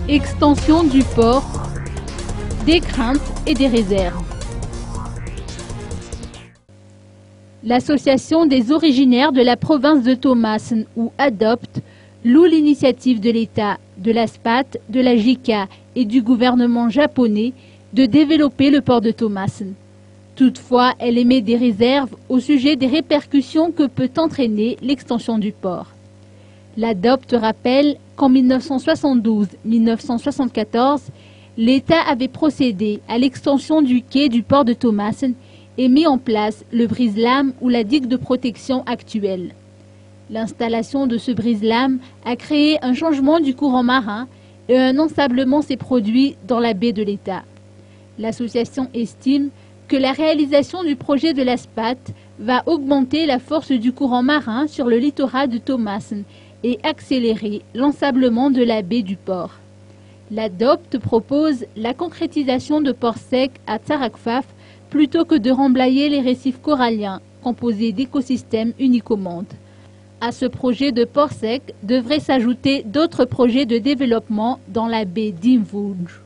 Extension du port, des craintes et des réserves. L'Association des originaires de la province de Thomasin, ou ADOPT, loue l'initiative de l'État, de l'ASPAT, de la JICA et du gouvernement japonais de développer le port de Thomasin. Toutefois, elle émet des réserves au sujet des répercussions que peut entraîner l'extension du port. L'ADOPT rappelle qu'en 1972-1974, l'État avait procédé à l'extension du quai du port de Thomasin et mis en place le brise-lames ou la digue de protection actuelle. L'installation de ce brise-lames a créé un changement du courant marin et un ensablement s'est produit dans la baie de l'État. L'association estime que la réalisation du projet de l'ASPAT va augmenter la force du courant marin sur le littoral de Thomasin et accélérer l'ensablement de la baie du port. L'ADOPT propose la concrétisation de ports secs à Tsarakfaf plutôt que de remblayer les récifs coralliens composés d'écosystèmes unicomondes. À ce projet de port sec devraient s'ajouter d'autres projets de développement dans la baie d'Imvouj.